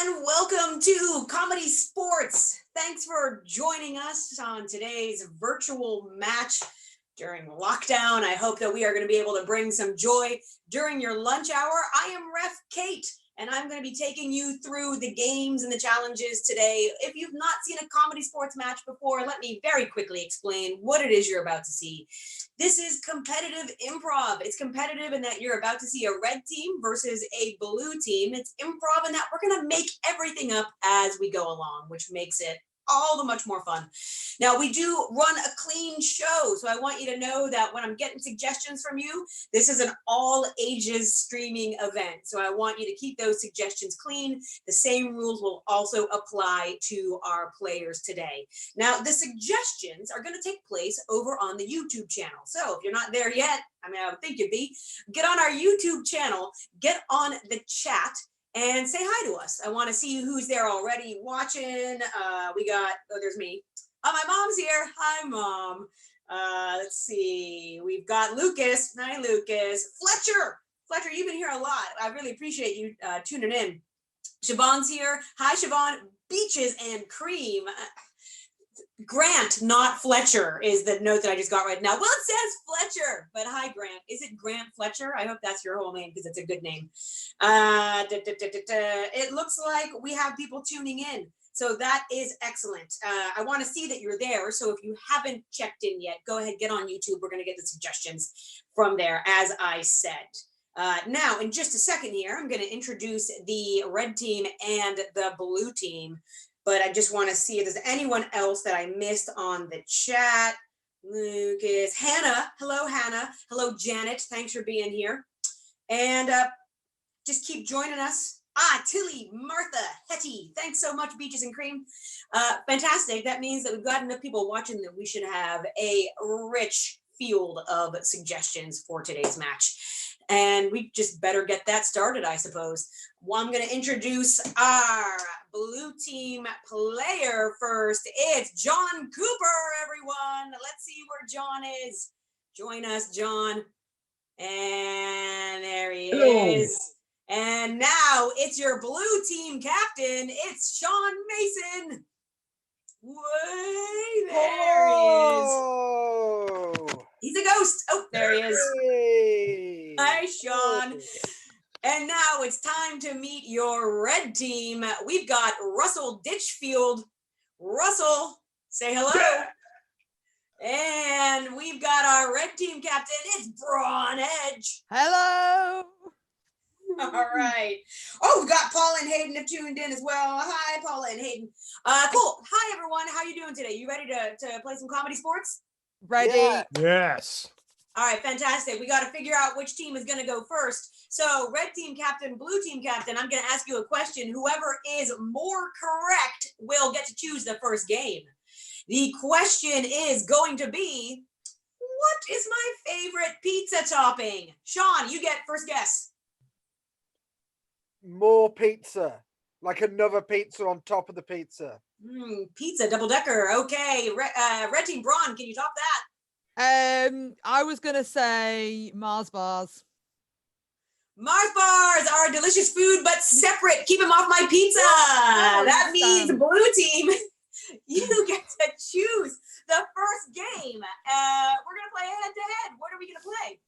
and welcome to Comedy Sports. Thanks for joining us on today's virtual match during lockdown. I hope that we are going to be able to bring some joy during your lunch hour. I am Ref Kate, and I'm going to be taking you through the games and the challenges today. If you've not seen a Comedy Sports match before, let me very quickly explain what it is you're about to see. This is competitive improv. It's competitive in that you're about to see a red team versus a blue team. It's improv in that we're going to make everything up as we go along, which makes it all the much more fun. Now, we do run a clean show, so I want you to know that when I'm getting suggestions from you, this is an all ages streaming event. So I want you to keep those suggestions clean. The same rules will also apply to our players today. Now, the suggestions are going to take place over on the YouTube channel. So if you're not there yet, I would think you'd be, get on our YouTube channel, get on the chat, and say hi to us. I want to see who's there already watching. We got, oh, there's me. Oh, my mom's here. Hi, Mom. Let's see. We've got Lucas. Hi, Lucas. Fletcher, you've been here a lot. I really appreciate you tuning in. Siobhan's here. Hi, Siobhan. Beaches and cream. Grant, not Fletcher, is the note that I just got right now. Well, it says Fletcher, but hi, Grant. Is it Grant Fletcher? I hope that's your whole name because it's a good name. It looks like we have people tuning in, so that is excellent. I want to see that you're there, so if you haven't checked in yet, go ahead, get on YouTube. We're going to get the suggestions from there, as I said. Now, in just a second here, I'm going to introduce the red team and the blue team. But I just want to see if there's anyone else that I missed on the chat. Lucas, Hannah. Hello, Hannah. Hello, Janet. Thanks for being here. And just keep joining us. Tilly, Martha, Hetty. Thanks so much, Beaches and Cream. Fantastic. That means that we've got enough people watching that we should have a rich field of suggestions for today's match. And we just better get that started, I suppose. Well, I'm going to introduce our blue team player first. It's John Cooper, everyone. Let's see where John is. Join us, John. And there he is. And now it's your blue team captain. It's Sean Mason. Way there he is. He's a ghost. Oh, there he is. Hey. Hi, Sean. And now it's time to meet your red team. We've got Russell Ditchfield. Russell, say hello. And we've got our red team captain. It's Braun Edge. Hello. All right. Oh, we've got Paula and Hayden have tuned in as well. Hi, Paula and Hayden. Cool. Hi, everyone. How you doing today? You ready to play some comedy sports? Ready. Yeah. Yes. All right, fantastic. We got to figure out which team is going to go first. So red team captain, blue team captain, I'm going to ask you a question. Whoever is more correct will get to choose the first game. The question is going to be, what is my favorite pizza topping? Sean, you get first guess. More pizza. Like another pizza on top of the pizza. Pizza, double decker. Okay. Red team, Braun, can you top that? I was gonna say Mars bars. Mars bars are delicious food, but separate. Keep them off my pizza. That means blue team, you get to choose the first game. We're gonna play head to head. What are we gonna play?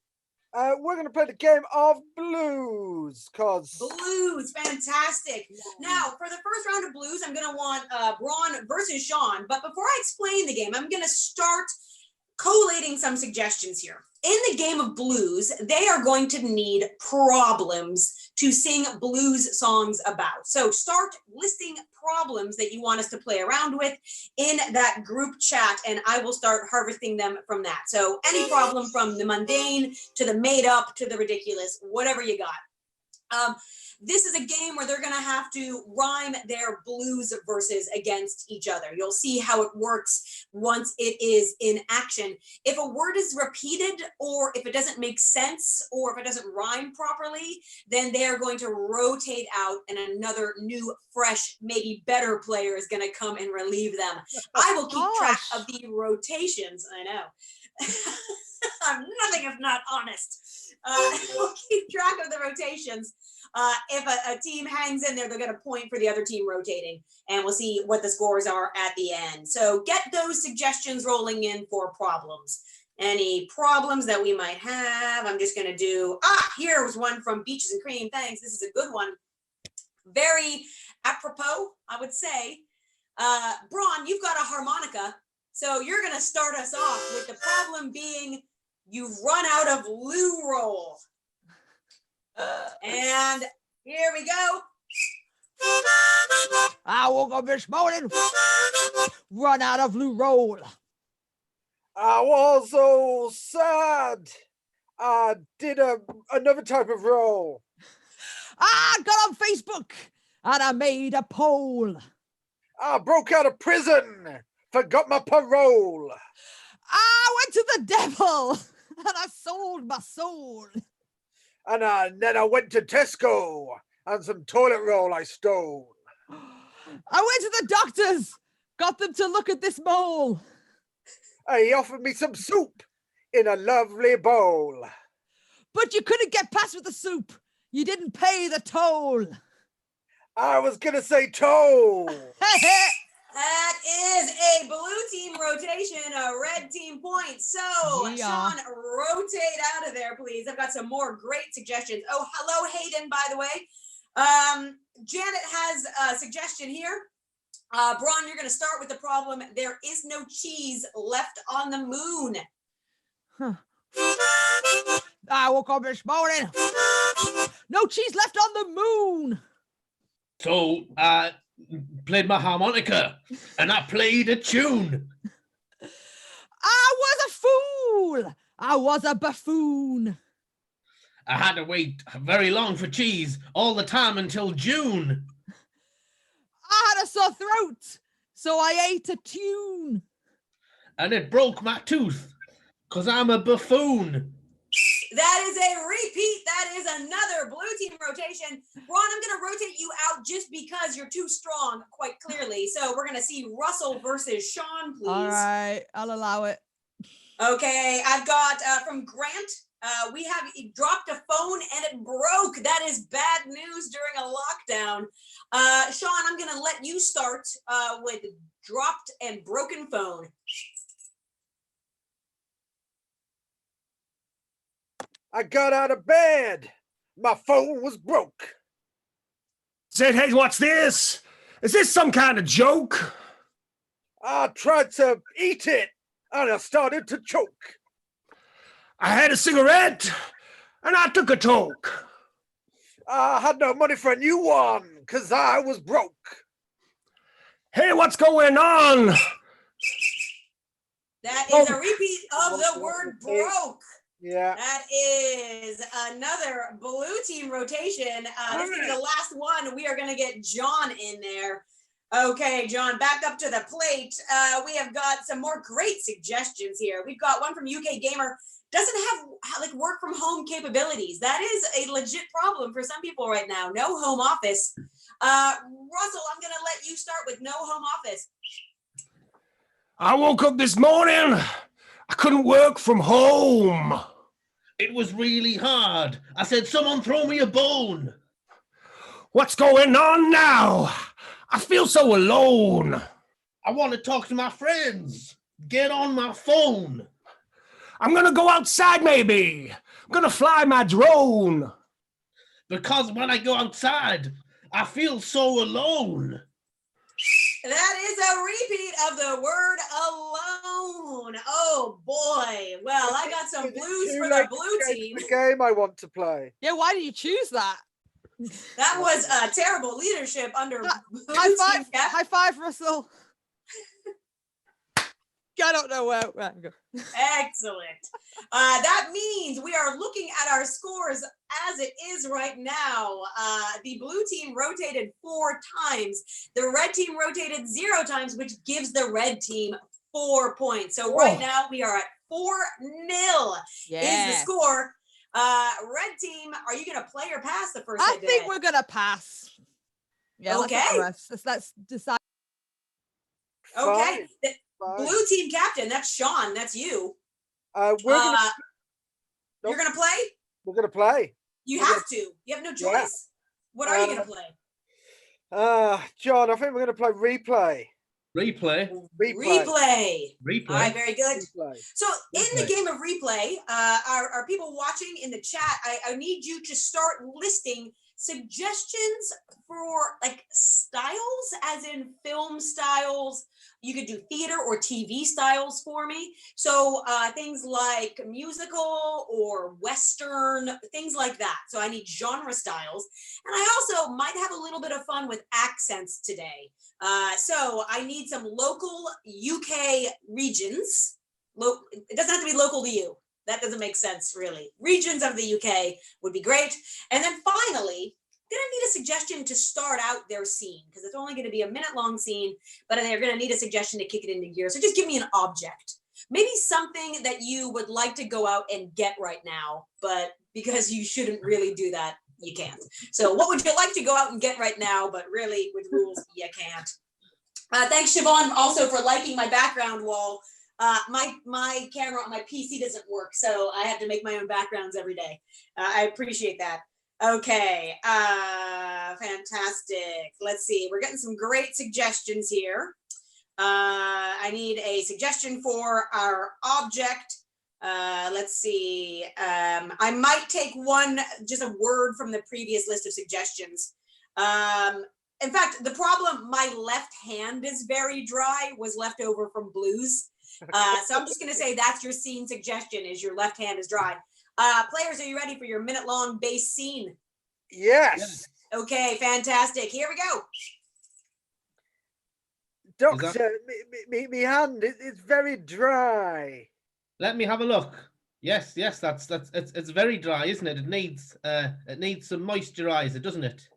We're going to play the game of blues. Blues, fantastic. Now, for the first round of blues, I'm gonna want Braun versus Sean. But before I explain the game, I'm gonna start collating some suggestions here. In the game of blues, they are going to need problems to sing blues songs about. So start listing problems that you want us to play around with in that group chat, and I will start harvesting them from that. So any problem from the mundane to the made up to the ridiculous, whatever you got. This is a game where they're going to have to rhyme their blues verses against each other. You'll see how it works once it is in action. If a word is repeated, or if it doesn't make sense, or if it doesn't rhyme properly, then they are going to rotate out and another new, fresh, maybe better player is going to come and relieve them. I will keep track of the rotations. I know. I'm nothing if not honest. We'll keep track of the rotations If a team hangs in there, they're going to point for the other team rotating, and we'll see what the scores are at the end. So get those suggestions rolling in for problems. Any problems that we might have. I'm just going to do, here was one from Beaches and Cream. Thanks. This is a good one. Very apropos, I would say. Braun, you've got a harmonica. So you're going to start us off with the problem being you've run out of loo roll. And here we go. I woke up this morning, run out of loo roll. I was so sad. I did another type of roll. I got on Facebook and I made a poll. I broke out of prison. Forgot my parole. I went to the devil and I sold my soul. And then I went to Tesco and some toilet roll I stole. I went to the doctors, got them to look at this mole. He offered me some soup in a lovely bowl. But you couldn't get past with the soup. You didn't pay the toll. I was going to say toll. That is a blue team rotation, a red team point. So, Yeah. Sean, rotate out of there, please. I've got some more great suggestions. Oh, hello, Hayden, by the way. Janet has a suggestion here. Braun, you're going to start with the problem. There is no cheese left on the moon. I woke up this morning. No cheese left on the moon. So I played my harmonica and I played a tune. I was a fool. I was a buffoon. I had to wait very long for cheese all the time until June. I had a sore throat, so I ate a tune. And it broke my tooth because I'm a buffoon. That is a repeat. That is another blue team rotation. Ron, I'm going to rotate you out just because you're too strong, quite clearly. So we're going to see Russell versus Sean, please. All right, I'll allow it. Okay, I've got from Grant. We have dropped a phone and it broke. That is bad news during a lockdown. Sean, I'm going to let you start with dropped and broken phone. I got out of bed. My phone was broke. Said, hey, what's this? Is this some kind of joke? I tried to eat it and I started to choke. I had a cigarette and I took a toke. I had no money for a new one because I was broke. Hey, what's going on? That is a repeat of the word broke. Yeah. That is another blue team rotation. This is the last one. We are going to get John in there. Okay, John, back up to the plate. We have got some more great suggestions here. We've got one from UK Gamer. Doesn't have like work from home capabilities. That is a legit problem for some people right now. No home office. Russell, I'm going to let you start with no home office. I woke up this morning. I couldn't work from home. It was really hard. I said, someone throw me a bone. What's going on now? I feel so alone. I want to talk to my friends. Get on my phone. I'm going to go outside maybe. I'm going to fly my drone. Because when I go outside, I feel so alone. That is a repeat of the word alone. Oh boy. Well, I got some blues for the blue team. The game I want to play. Yeah, why did you choose that? That was terrible leadership under High five, high five, Russell. I don't know where. Right, go. Excellent. That means we are looking at our scores as it is right now. The blue team rotated 4 times. The red team rotated 0 times, which gives the red team 4 points. So right now we are at 4-0 is the score. Red team, are you going to play or pass the first I head to think head? we're gonna pass. Yeah. Okay. Let's decide. Okay. The Fine. blue team captain, that's Sean. That's you. We're gonna, You're going to play? we're gonna play. You have to. You have no choice. What are you going to play? John, I think we're going to play replay. Replay. Replay. Replay. All right, very good. Replay. So in the game of replay, our people watching in the chat, I need you to start listing suggestions for like styles, as in film styles. You could do theater or TV styles for me. So things like musical or Western, things like that. So I need genre styles. And I also might have a little bit of fun with accents today. So I need some local UK regions. It doesn't have to be local to you. That doesn't make sense, really. Regions of the UK would be great. And then finally, gonna need a suggestion to start out their scene, because it's only gonna be a minute-long scene, but they're gonna need a suggestion to kick it into gear. So just give me an object. Maybe something that you would like to go out and get right now, but because you shouldn't really do that, you can't. So what would you like to go out and get right now, but really with rules, you can't. Thanks, Siobhan, also for liking my background wall. My camera on my PC doesn't work, so I have to make my own backgrounds every day. I appreciate that. Okay, fantastic. Let's see, we're getting some great suggestions here. I need a suggestion for our object. Let's see, I might take one, just a word from the previous list of suggestions. In fact, the problem, my left hand is very dry, was left over from blues. So I'm just gonna say that's your scene suggestion, is your left hand is dry. Players, are you ready for your minute-long base scene? Yes. Okay, fantastic. Here we go. Doctor, me hand it's very dry. Let me have a look. Yes, it's very dry, isn't it? It needs some moisturizer, doesn't it?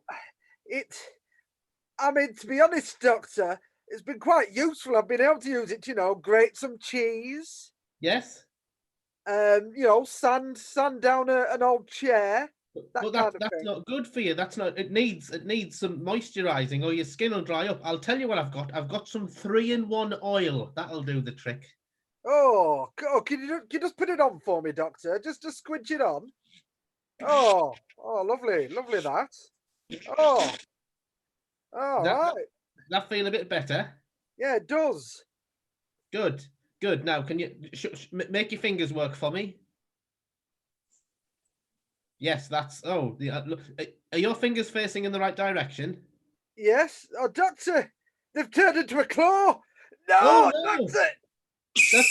I mean, to be honest, Doctor, it's been quite useful. I've been able to use it, grate some cheese. Yes. Sand down an old chair. But that's not good for you. That's not. It needs some moisturizing, or your skin will dry up. I'll tell you what I've got. I've got some 3-in-1 oil. That'll do the trick. Oh, can you just put it on for me, Doctor? Just squidge it on. Oh, lovely that. Oh, right. That feel a bit better? Yeah, it does. Good. Now, can you make your fingers work for me? Yes, that's. Oh, look. Are your fingers facing in the right direction? Yes. Oh, Doctor, they've turned into a claw. No, Oh, no. Doctor. All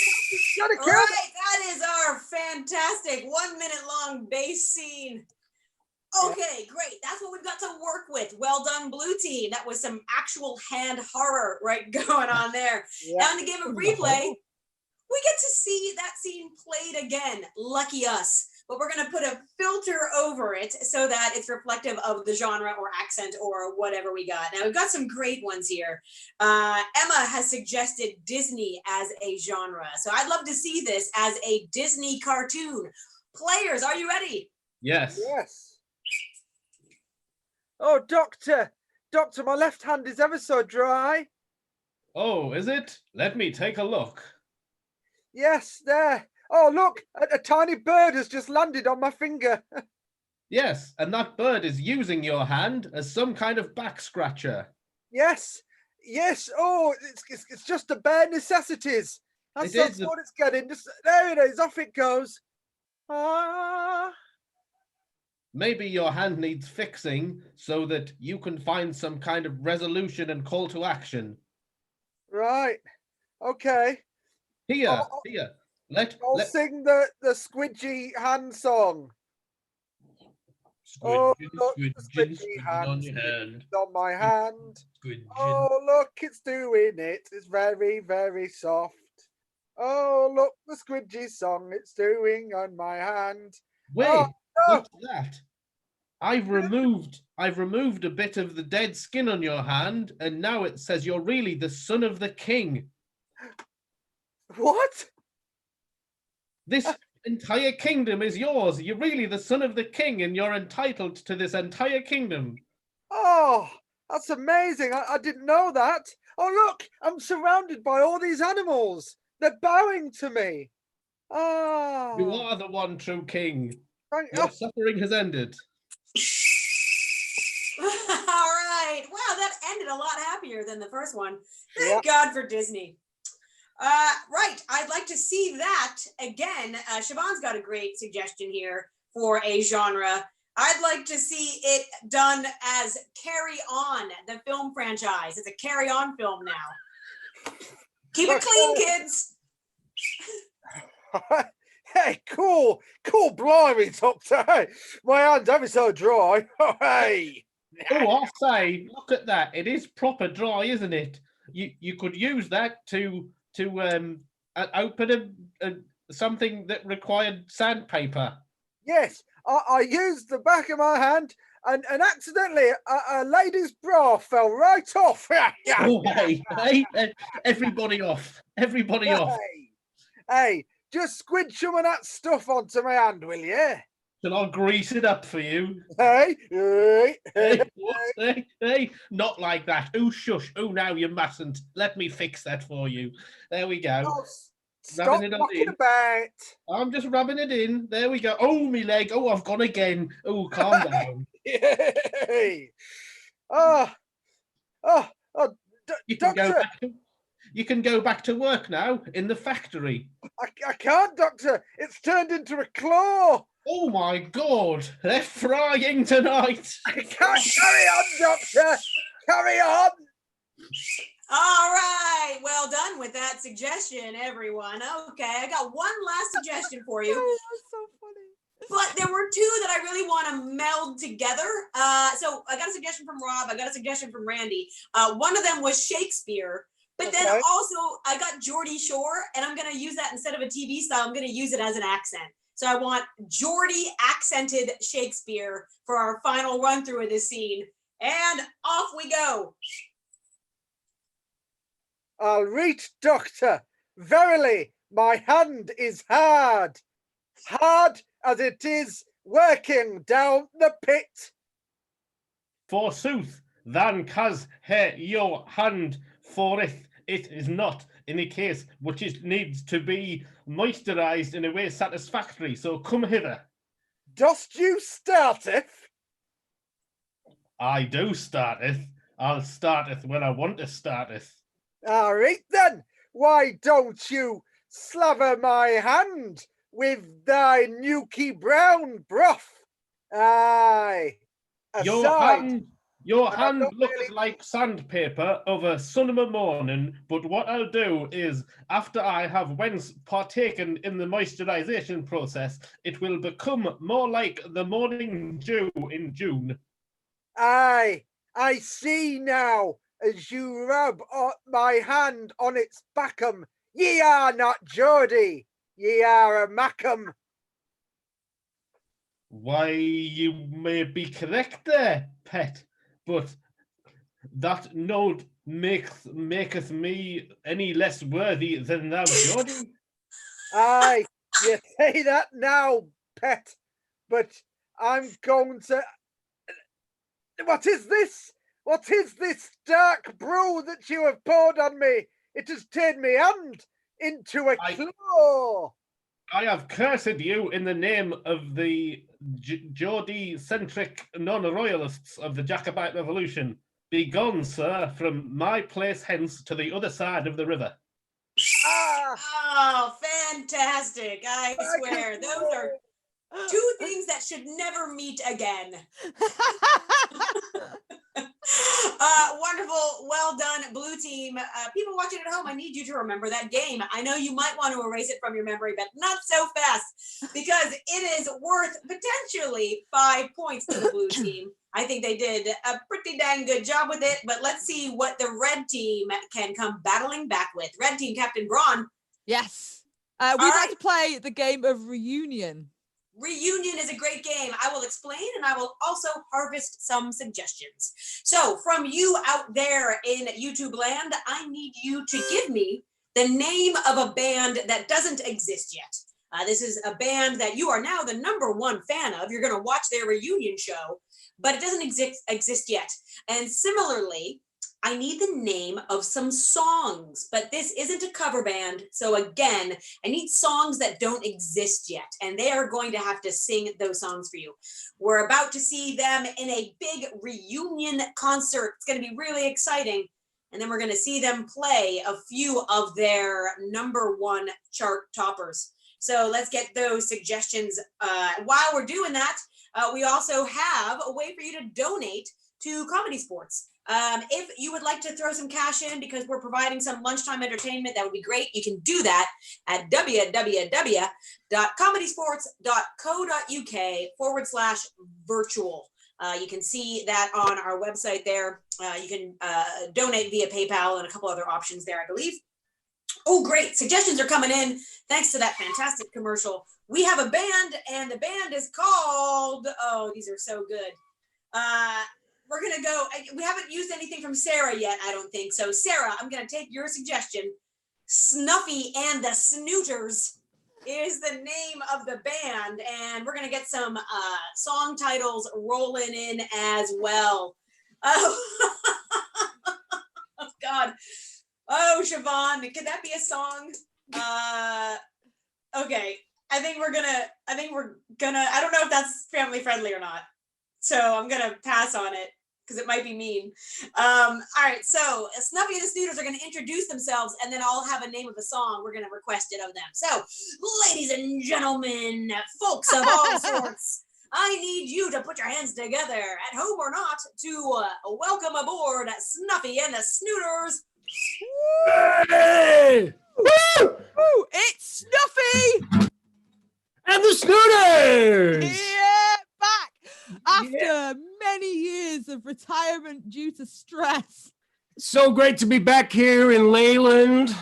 right, that is our fantastic 1 minute long base scene. Okay, great. That's what we've got to work with. Well done, blue team. That was some actual hand horror right going on there. Yeah. Now in the game of replay, we get to see that scene played again. Lucky us. But we're going to put a filter over it so that it's reflective of the genre or accent or whatever we got. Now, we've got some great ones here. Emma has suggested Disney as a genre. So I'd love to see this as a Disney cartoon. Players, are you ready? Yes. Yes. Oh, Doctor, my left hand is ever so dry. Oh, is it? Let me take a look. Yes, there. Oh, look, a tiny bird has just landed on my finger. Yes, and that bird is using your hand as some kind of back scratcher. Yes. Oh, it's just the bare necessities. That's what it's getting. There it is. Off it goes. Maybe your hand needs fixing so that you can find some kind of resolution and call to action. Right. Okay. Here. I'll sing the squidgy hand song. Squidgy hand on your hand. On my hand. Squidgy. Oh, look, it's doing it. It's very, very soft. Oh, look, the squidgy song it's doing on my hand. Wait, what's that? I've removed a bit of the dead skin on your hand, and now it says you're really the son of the king. What? This entire kingdom is yours. You're really the son of the king, and you're entitled to this entire kingdom. Oh, that's amazing. I didn't know that. Oh, look, I'm surrounded by all these animals. They're bowing to me. Oh. You are the one true king. Your suffering has ended. right. Wow, that ended a lot happier than the first one. Thank Yeah. God for Disney. Right. I'd like to see that again. Siobhan's got a great suggestion here for a genre. I'd like to see it done as Carry On, the film franchise. It's a Carry On film now. Keep it clean, kids. Hey, cool, blimey, Doctor. Hey, my hand's ever so dry. Oh, hey. Oh, I'll say, look at that. It is proper dry, isn't it? You could use that to open something that required sandpaper. Yes, I used the back of my hand and accidentally a lady's bra fell right off. Oh, hey, everybody off. Everybody off. Hey, just squid some of that stuff onto my hand, will you? Shall I grease it up for you? Hey, Not like that. Oh, shush. Oh, now you mustn't. Let me fix that for you. There we go. Oh, stop knocking about. I'm just rubbing it in. There we go. Oh, me leg. Oh, I've gone again. Oh, calm down. Hey. Doctor. You can go back to work now in the factory. I can't, Doctor. It's turned into a claw. Oh my God, they're frying tonight. I can't carry on, Doctor. Carry on. All right. Well done with that suggestion, everyone. Okay, I got one last suggestion for you. That's so funny. But there were two that I really want to meld together. So I got a suggestion from Rob. I got a suggestion from Randy. One of them was Shakespeare. But then also I got Geordie Shore, and I'm going to use that instead of a TV style. I'm going to use it as an accent. So I want Geordie accented Shakespeare for our final run through of this scene. And off we go. I'll reach, Doctor. Verily, my hand is hard. Hard as it is working down the pit. Forsooth, than cause he your hand forth, it is not in a case which it needs to be moisturized in a way satisfactory. So come hither. Dost you starteth? I do starteth. I'll starteth when I want to starteth. All right then. Why don't you slaver my hand with thy Nuki Brown broth? Aye. Your hand looks like sandpaper of a summer morning, but what I'll do is, after I have once partaken in the moisturization process, it will become more like the morning dew in June. Aye, I see now, as you rub my hand on its backum. Ye are not Geordie, ye are a Mackham. Why, you may be correct there, pet, but that note maketh me any less worthy than thou, Geordie. Aye, you say that now, pet, but I'm going to... What is this? What is this dark brew that you have poured on me? It has turned me hand into a claw. I have cursed you in the name of the Geordie-centric non-royalists of the Jacobite Revolution. Begone, sir, from my place hence to the other side of the river. Oh, fantastic. I swear, those are two things that should never meet again. Wonderful. Well done, blue team. People watching at home, I need you to remember that game. I know you might want to erase it from your memory, but not so fast, because it is worth potentially 5 points to the blue team. I think they did a pretty dang good job with it, but let's see what the red team can come battling back with. Red team, Captain Braun. Yes. We'd like to play the game of Reunion. Reunion is a great game. I will explain, and I will also harvest some suggestions. So from you out there in YouTube land, I need you to give me the name of a band that doesn't exist yet. This is a band that you are now the #1 fan of. You're going to watch their reunion show, but it doesn't exist yet. And similarly, I need the name of some songs, but this isn't a cover band. So again, I need songs that don't exist yet, and they are going to have to sing those songs for you. We're about to see them in a big reunion concert. It's going to be really exciting. And then we're going to see them play a few of their #1 chart toppers. So let's get those suggestions. While we're doing that, we also have a way for you to donate to ComedySportz. If you would like to throw some cash in because we're providing some lunchtime entertainment, that would be great. You can do that at www.comedysportz.co.uk/virtual. You can see that on our website there. You can donate via PayPal and a couple other options there, I believe. Oh, great. Suggestions are coming in. Thanks to that fantastic commercial. We have a band, and the band is called, oh, these are so good. We're going to go, we haven't used anything from Sarah yet, I don't think. So Sarah, I'm going to take your suggestion. Snuffy and the Snooters is the name of the band, and we're going to get some song titles rolling in as well. Oh, oh God. Oh, Siobhan, could that be a song? Okay. I don't know if that's family friendly or not. So I'm going to pass on it because it might be mean. All right. So Snuffy and the Snooters are going to introduce themselves, and then I'll have a name of a song. We're going to request it of them. So ladies and gentlemen, folks of all sorts, I need you to put your hands together at home or not to welcome aboard Snuffy and the Snooters. Hey! Woo! Ooh, it's Snuffy! And the Snooters! Yeah, back after many years of retirement due to stress. So great to be back here in Leyland.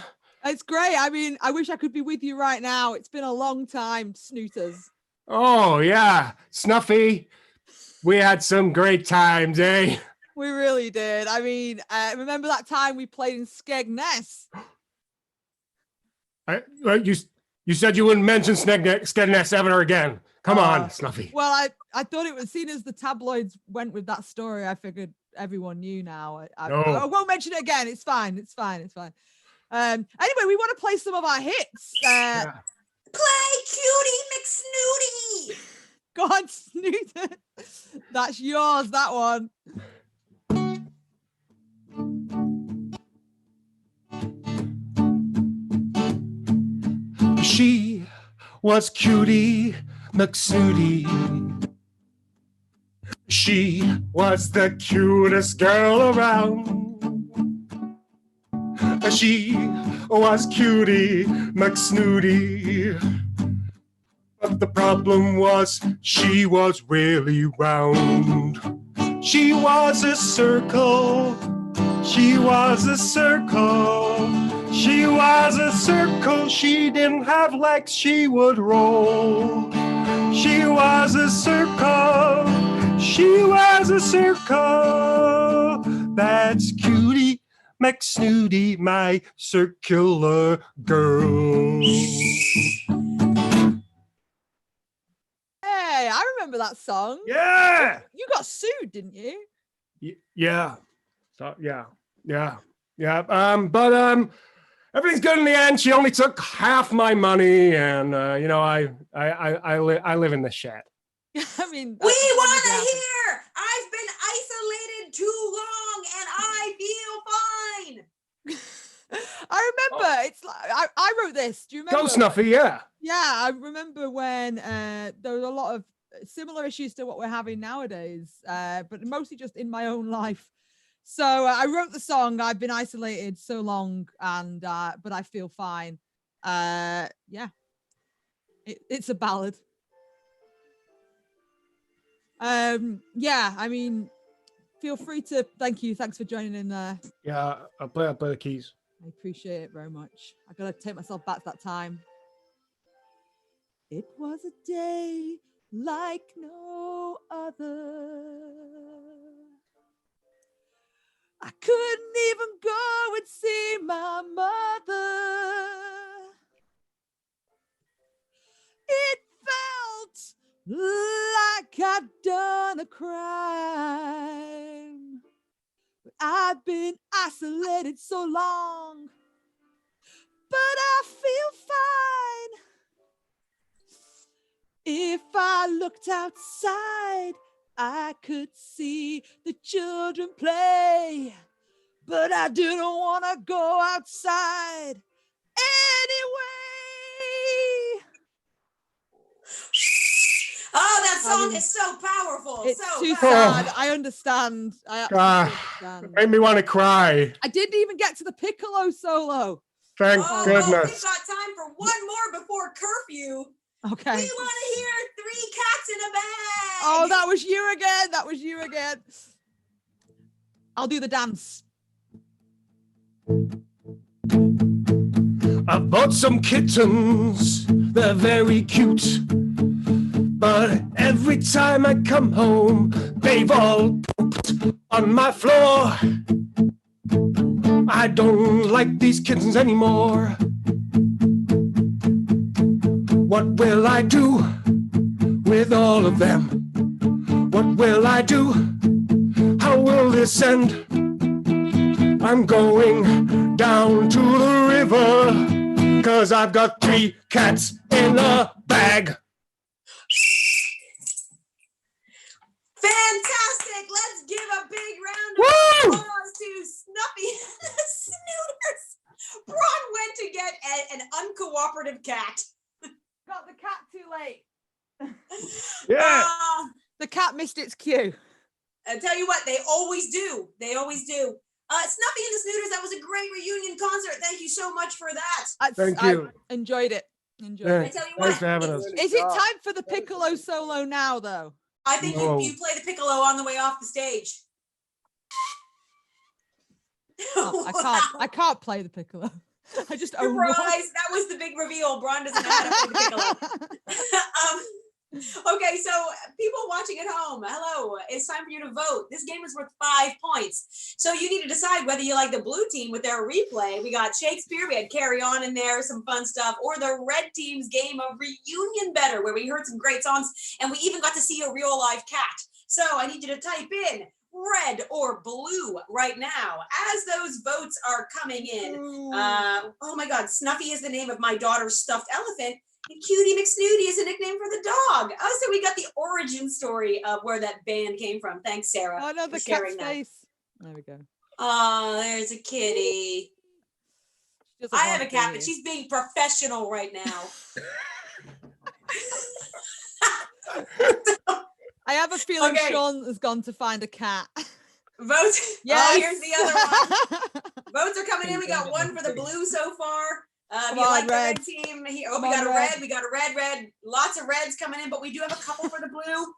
It's great. I mean, I wish I could be with you right now. It's been a long time, Snooters. Oh, yeah. Snuffy. We had some great times, eh? We really did. I mean, remember that time we played in Skegness? You said you wouldn't mention Skegness ever again. Come on, Snuffy. Well, I thought it was seen as the tabloids went with that story. I figured everyone knew now. I won't mention it again. It's fine. It's fine. It's fine. Anyway, we want to play some of our hits. Play Cutie McSnooty. Go on, Snooter. That's yours, that one. She was Cutie McSnooty. She was the cutest girl around. She was Cutie McSnooty. But the problem was she was really round. She was a circle. She was a circle. She was a circle. She didn't have legs. She would roll. She was a circle. She was a circle. That's Cutie McSnooty, my circular girl. Hey, I remember that song. Yeah. You got sued, didn't you? Yeah. So yeah. But everything's good in the end. She only took half my money, and I live in the shed. I mean, We want to hear. I've been isolated too long, and I feel fine. I remember. It's like I wrote this. Do you remember? Go Snuffy, yeah. Yeah, I remember when there was a lot of similar issues to what we're having nowadays, but mostly just in my own life. So I wrote the song. I've been isolated so long, and but I feel fine. Yeah, it's a ballad. Yeah, I mean, feel free to. Thanks for joining in there. Yeah, I'll play the keys. I appreciate it very much. I gotta take myself back to that time. It was a day like no other. I couldn't even go and see my mother. It felt like I'd done a crime. But I've been isolated so long, but I feel fine. If I looked outside, I could see the children play, but I didn't want to go outside anyway. Oh, that song is so powerful. It's so too powerful. sad. I understand. I absolutely Ah, understand. made me want to cry. I didn't even get to the piccolo solo. Thank Oh, well, we've goodness. got time for one more before curfew. Okay. We want to hear 3 cats in a bag. Oh, that was you again. That was you again. I'll do the dance. I bought some kittens, they're very cute. But every time I come home, they've all pooped on my floor. I don't like these kittens anymore. What will I do with all of them? What will I do? How will this end? I'm going down to the river, 'cause I've got 3 cats in a bag. Fantastic. Let's give a big round Woo! of applause to Snuffy and the Snooters. Braun went to get an uncooperative cat. Got the cat too late. Yeah. The cat missed its cue. I tell you what, they always do. They always do. Snuffy and the Snooters, that was a great reunion concert. Thank you so much for that. Thank you. I enjoyed it. Enjoyed Yeah. I it. tell you Thanks what, for having us. Is it time for the piccolo solo now, though? I think No. you play the piccolo on the way off the stage. Oh, I can't play the piccolo. I just own one. Surprise! That was the big reveal. Braun doesn't know how to play the piccolo. Okay, so people watching at home, hello. It's time for you to vote. This game is worth 5 points. So you need to decide whether you like the blue team with their replay. We got Shakespeare, we had Carry On in there, some fun stuff, or the red team's game of Reunion Better, where we heard some great songs, and we even got to see a real live cat. So I need you to type in red or blue right now as those votes are coming in. Oh my God, Snuffy is the name of my daughter's stuffed elephant. And Cutie McSnooty is a nickname for the dog. Oh, so we got the origin story of where that band came from. Thanks, Sarah. Oh, no, for the sharing cat's that. face. There we go. Oh, there's a kitty. She doesn't I have want a cat, to but be she's being professional right now. I have a feeling Okay. Sean has gone to find a cat. Votes. Yes. Oh, here's the other one. Votes are coming in. We got one for the blue so far. If you on, like the red red. team, oh, Come we got on, a red. red. We got a red. Lots of reds coming in, but we do have a couple for the blue.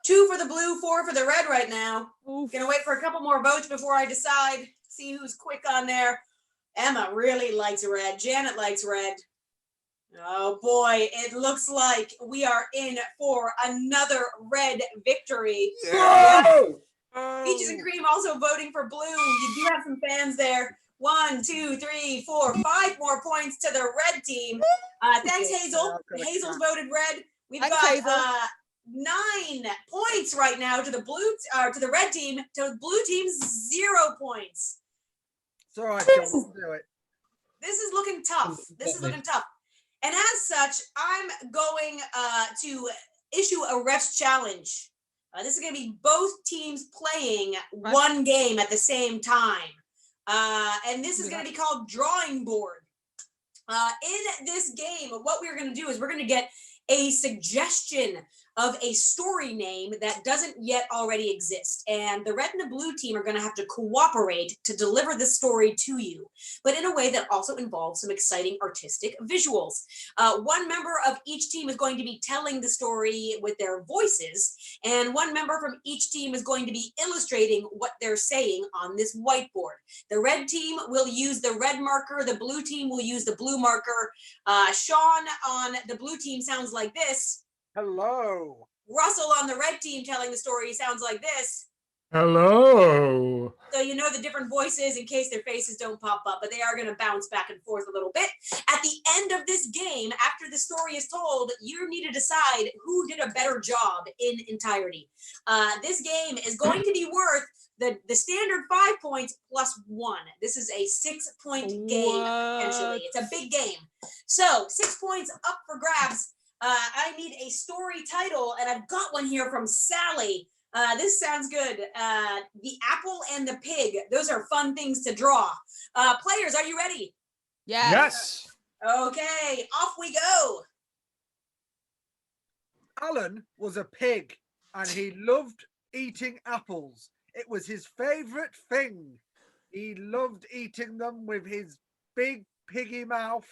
2 for the blue, 4 for the red right now. Oof. Gonna wait for a couple more votes before I decide. See who's quick on there. Emma really likes red. Janet likes red. Oh boy, it looks like we are in for another red victory. Peaches and Cream also voting for blue. You do have some fans there. 1, 2, 3, 4, 5 more points to the red team. Thanks, Hazel. Hazel's voted red. We've Thanks, got Hazel. 9 points right now to the to the red team. To the blue team's 0 points. It's all right, John, we'll do it. This is looking tough. This is looking tough. And as such, I'm going to issue a refs challenge. This is going to be both teams playing one game at the same time. And this is going to be called Drawing Board. In this game, what we're going to do is we're going to get a suggestion of a story name that doesn't yet already exist. And the red and the blue team are going to have to cooperate to deliver the story to you, but in a way that also involves some exciting artistic visuals. One member of each team is going to be telling the story with their voices, and one member from each team is going to be illustrating what they're saying on this whiteboard. The red team will use the red marker, the blue team will use the blue marker. Sean on the blue team sounds like this. Hello. Russell on the red team telling the story sounds like this. Hello. So you know the different voices in case their faces don't pop up, but they are going to bounce back and forth a little bit. At the end of this game, after the story is told, you need to decide who did a better job in entirety. This game is going to be worth the standard 5 points plus 1. This is a 6-point game, potentially. It's a big game. So 6 points up for grabs. I need a story title, and I've got one here from Sally. This sounds good. The apple and the pig. Those are fun things to draw. Players, are you ready? Yes. Okay, off we go. Alan was a pig and he loved eating apples. It was his favorite thing. He loved eating them with his big piggy mouth,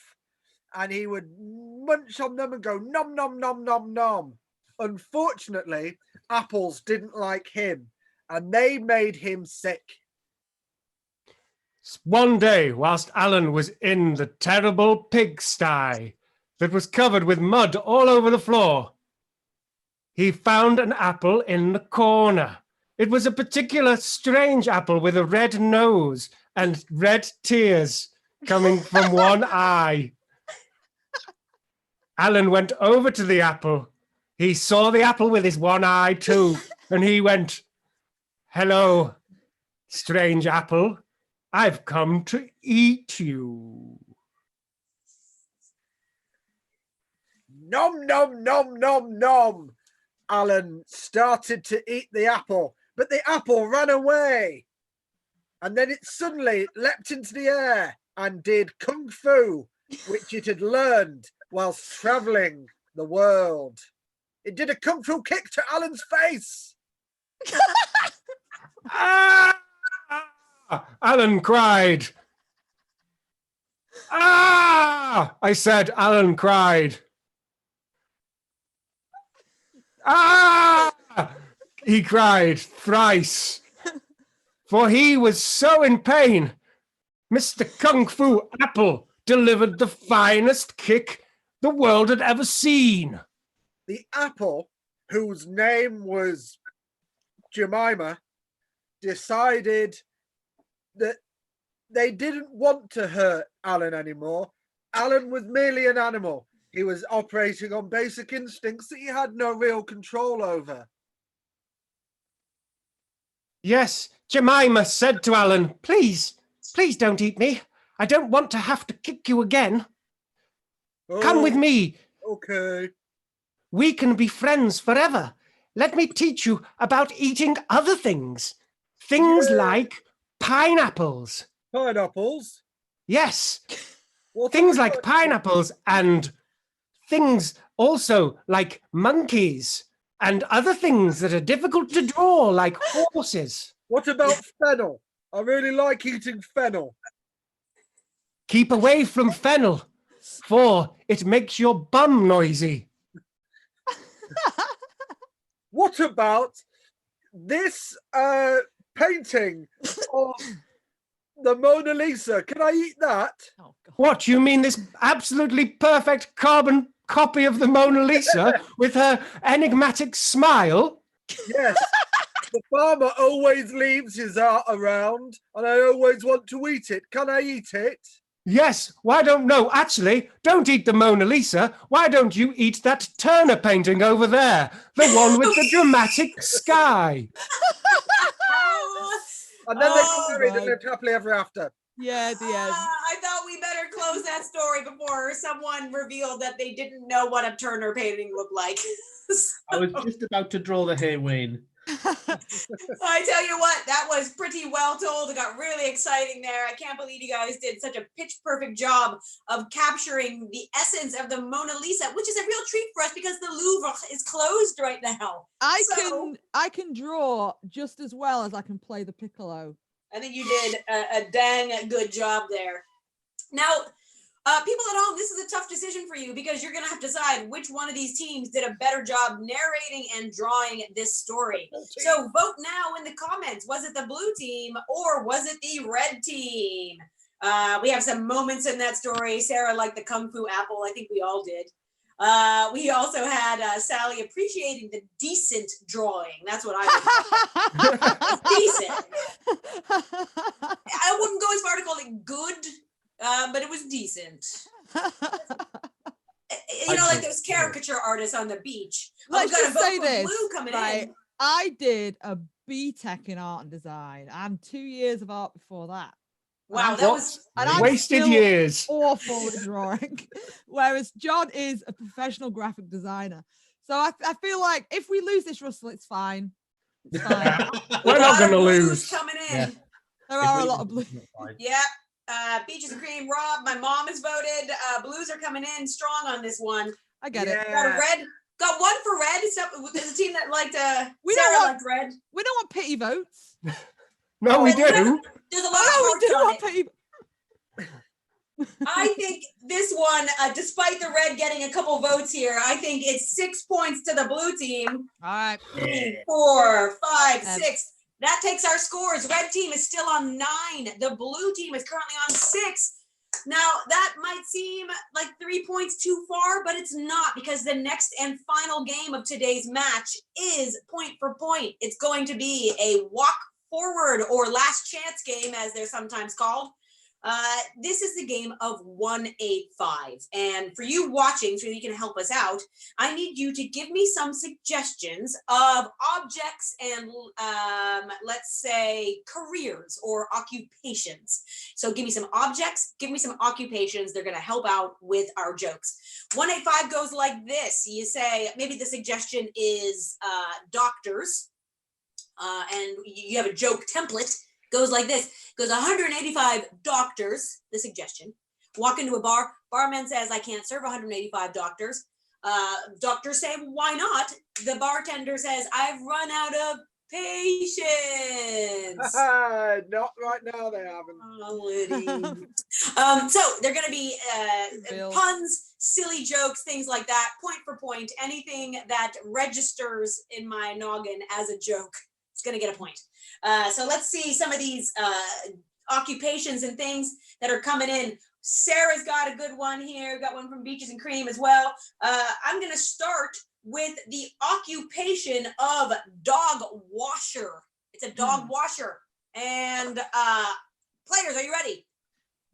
and he would munch on them and go nom, nom, nom, nom, nom. Unfortunately, apples didn't like him and they made him sick. One day, whilst Alan was in the terrible pigsty that was covered with mud all over the floor, he found an apple in the corner. It was a particular strange apple with a red nose and red tears coming from one eye. Alan went over to the apple. He saw the apple with his one eye too, and he went, "Hello, strange apple. I've come to eat you." Nom, nom, nom, nom, nom. Alan started to eat the apple, but the apple ran away. And then it suddenly leapt into the air and did kung fu, which it had learned whilst traveling the world. It did a kung fu kick to Alan's face. Ah! Alan cried. Ah! I said, Alan cried. Ah! He cried thrice, for he was so in pain. Mr. Kung Fu Apple delivered the finest kick the world had ever seen. The apple, whose name was Jemima, decided that they didn't want to hurt Alan anymore. Alan was merely an animal. He was operating on basic instincts that he had no real control over. Yes, Jemima said to Alan, please don't eat me. I don't want to have to kick you again. Come with me. Okay. We can be friends forever. Let me teach you about eating other things. Things like pineapples. Pineapples? Yes. What Things like pineapples and things also like monkeys and other things that are difficult to draw, like horses. What about fennel? I really like eating fennel. Keep away from fennel, for it makes your bum noisy. What about this painting of the Mona Lisa? Can I eat that? Oh, God. What, you mean this absolutely perfect carbon copy of the Mona Lisa with her enigmatic smile? Yes. The farmer always leaves his art around, and I always want to eat it. Can I eat it? Yes, why don't, no, actually, don't eat the Mona Lisa. Why don't you eat that Turner painting over there? The one with the dramatic sky. And then they got married and lived happily ever after. Yeah, the end. I thought we better close that story before someone revealed that they didn't know what a Turner painting looked like. I was just about to draw the Haywayne. I tell you what, that was pretty well told. It got really exciting there. I can't believe you guys did such a pitch perfect job of capturing the essence of the Mona Lisa, which is a real treat for us because the Louvre is closed right now. I can draw just as well as I can play the piccolo. I think you did a dang good job there. Now, people at home, this is a tough decision for you because you're going to have to decide which one of these teams did a better job narrating and drawing this story. So vote now in the comments. Was it the blue team or was it the red team? We have some moments in that story. Sarah liked the Kung Fu apple. I think we all did. We also had Sally appreciating the decent drawing. That's what I would decent. I wouldn't go as far to call it good. But it was decent. You know, like those caricature artists on the beach. Let's Got a just vote say for this, blue coming right? in. I did a B.Tech in art and design and 2 years of art before that. Wow, that What? was And I'm Wasted still years. awful at drawing, whereas John is a professional graphic designer. So I feel like if we lose this, Russell, it's fine. It's fine. We're a not lot going to of blues lose. coming in. Yeah. There are a lot of blues. Yeah. Peaches and cream, Rob. My mom has voted. Blues are coming in strong on this one. I get it. Got a Yeah. red. Got one for red. So there's a team that liked We don't Sarah want- liked red. We don't want pity votes. No, we Oh, do. There's a lot Oh, of we do votes on want it. pity. I think this one, despite the red getting a couple votes here, I think it's 6 points to the blue team. All right. 3, 4, 5, Um, 6. That takes our scores. Red team is still on 9. The blue team is currently on 6. Now, that might seem like 3 points too far, but it's not, because the next and final game of today's match is point for point. It's going to be a walk forward or last chance game, as they're sometimes called. This is the game of 185. And for you watching, so you can help us out, I need you to give me some suggestions of objects and let's say careers or occupations. So give me some objects, give me some occupations. They're going to help out with our jokes. 185 goes like this. You say, maybe the suggestion is doctors, and you have a joke template. Goes like this. Goes 185 doctors, the suggestion. Walk into a bar. Barman says, I can't serve 185 doctors. Doctors say, why not? The bartender says, I've run out of patience. Not right now, they haven't. Oh, Liddy. So they're going to be Bill. puns, silly jokes, things like that. Point for point. Anything that registers in my noggin as a joke is going to get a point. So let's see some of these occupations and things that are coming in. Sarah's got a good one here. Got one from Beaches and Cream as well. I'm going to start with the occupation of dog washer. It's a dog washer. And players, are you ready?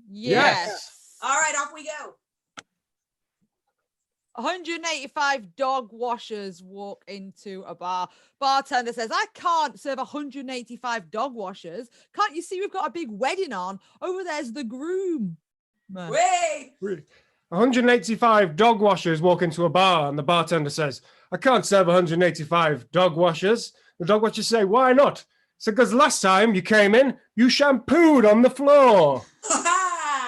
Yes. All right, off we go. 185 dog washers walk into a bar. Bartender says, I can't serve 185 dog washers. Can't you see we've got a big wedding on? Over there's the groom. Man. Wait. 185 dog washers walk into a bar and the bartender says, I can't serve 185 dog washers. The dog washers say, why not? So, because last time you came in, you shampooed on the floor.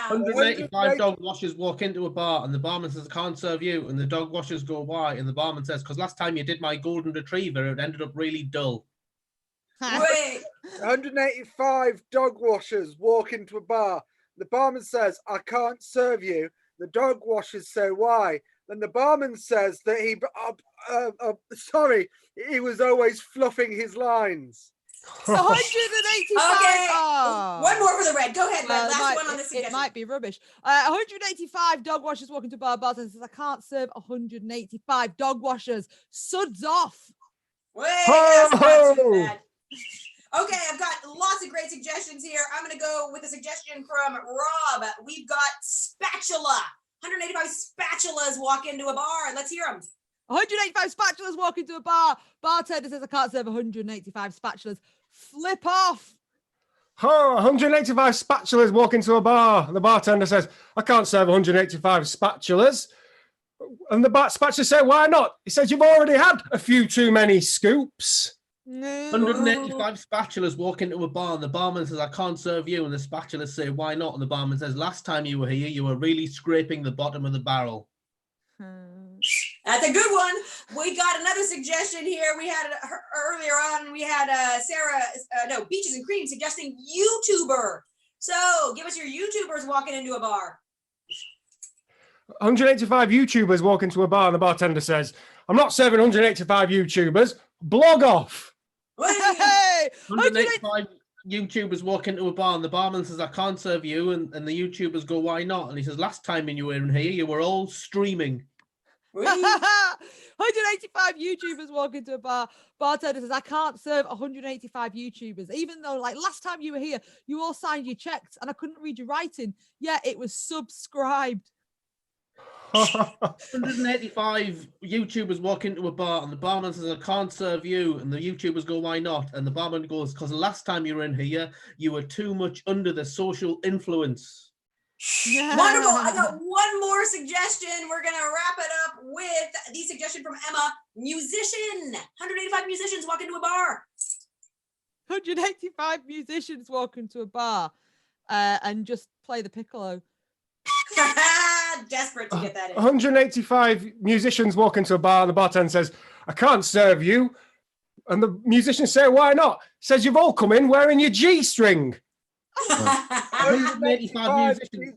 185 dog washers walk into a bar and the barman says, I can't serve you. And the dog washers go, why? And the barman says, because last time you did my golden retriever, it ended up really dull. Wait. 185 dog washers walk into a bar. The barman says, I can't serve you. The dog washers say, why? Then the barman says that he was always fluffing his lines. 185. Okay. Oh. One more for the red. Go ahead, Red. Well, Last one on the suggestion. it might be rubbish. 185 dog washers walk into a bar. Bartender says, I can't serve 185 dog washers. Suds off. Wait, that's not too Ho! bad. Okay, I've got lots of great suggestions here. I'm going to go with a suggestion from Rob. We've got spatula. 185 spatulas walk into a bar. Let's hear them. 185 spatulas walk into a bar. Bartender says, I can't serve 185 spatulas. Flip off. 185 spatulas walk into a bar. And the bartender says, I can't serve 185 spatulas. And the spatulas say, why not? He says, you've already had a few too many scoops. 185 spatulas walk into a bar and the barman says, I can't serve you. And the spatulas say, why not? And the barman says, last time you were here, you were really scraping the bottom of the barrel. That's a good one. We got another suggestion here. We had earlier on, we had Beaches and Cream suggesting YouTuber. So give us your YouTubers walking into a bar. 185 YouTubers walk into a bar and the bartender says, I'm not serving 185 YouTubers. Blog off. Wait. Hey, 185 YouTubers walk into a bar and the barman says, I can't serve you. And the YouTubers go, why not? And he says, last time you were in here, you were all streaming. 185 YouTubers walk into a bar. Bartender says, I can't serve 185 YouTubers. Even though, like, last time you were here, you all signed your checks and I couldn't read your writing. Yeah, it was subscribed. 185 YouTubers walk into a bar and the barman says, I can't serve you. And the YouTubers go, why not? And the barman goes, because the last time you were in here, you were too much under the social influence. Wonderful. I got one more suggestion. We're going to wrap it up with the suggestion from Emma. Musician. 185 musicians walk into a bar. 185 musicians walk into a bar and just play the piccolo. Desperate to get that in. 185 musicians walk into a bar and the bartender says, I can't serve you. And the musicians say, why not? Says, you've all come in wearing your G-string. 185 musicians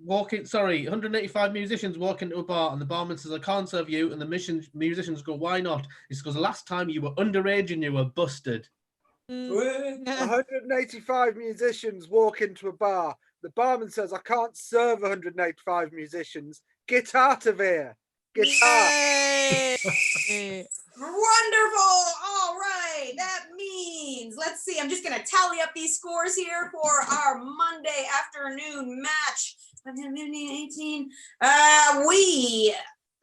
walk in, 185 musicians walk into a bar and the barman says, I can't serve you. And the musicians go, why not? It's because last time you were underage and you were busted. 185 musicians walk into a bar. The barman says, I can't serve 185 musicians. Get out of here. Get out. Wonderful. All right. That means, let's see, I'm just going to tally up these scores here for our Monday afternoon match. 18.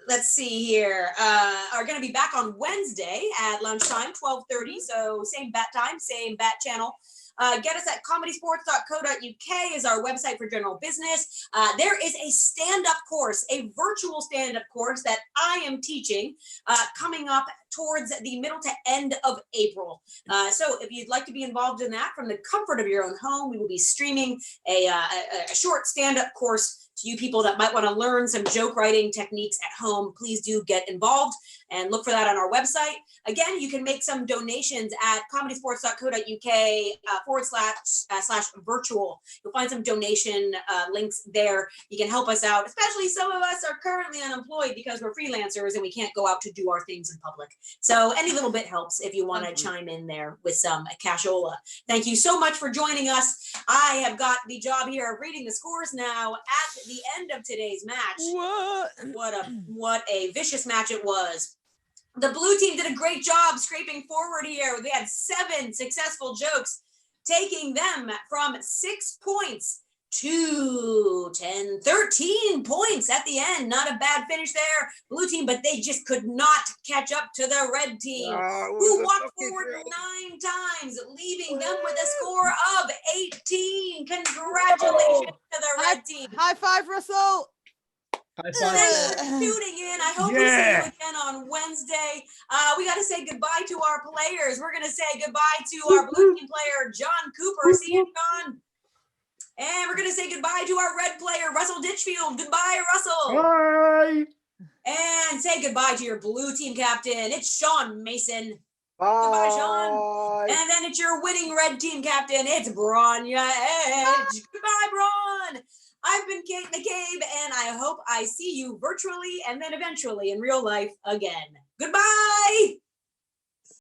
Let's see here, are going to be back on Wednesday at lunchtime, 12:30. So same bat time, same bat channel. Get us at ComedySportz.co.uk is our website for general business. There is a stand-up course, a virtual stand-up course that I am teaching coming up towards the middle to end of April. So if you'd like to be involved in that from the comfort of your own home, we will be streaming a short stand-up course to you people that might want to learn some joke writing techniques at home. Please do get involved and look for that on our website. Again, you can make some donations at ComedySportz.co.uk/virtual. You'll find some donation links there. You can help us out, especially some of us are currently unemployed because we're freelancers and we can't go out to do our things in public. So any little bit helps if you want to chime in there with some cashola. Thank you so much for joining us. I have got the job here of reading the scores now at the end of today's match. What a vicious match it was. The blue team did a great job scraping forward here. They had 7 successful jokes, taking them from 6 points to 13 points at the end. Not a bad finish there, blue team, but they just could not catch up to the red team, who walked forward 9 times, leaving them with a score of 18. Congratulations to the red team. High five, Russell. Thanks for tuning in. I hope we see you again on Wednesday. We got to say goodbye to our players. We're going to say goodbye to our blue team player, John Cooper. See you, John. And we're going to say goodbye to our red player, Russell Ditchfield. Goodbye, Russell. Bye. And say goodbye to your blue team captain. It's Sean Mason. Bye. Goodbye, Sean. And then it's your winning red team captain. It's Bronya Edge. Goodbye, Bron. I've been Kate McCabe, and I hope I see you virtually and then eventually in real life again. Goodbye.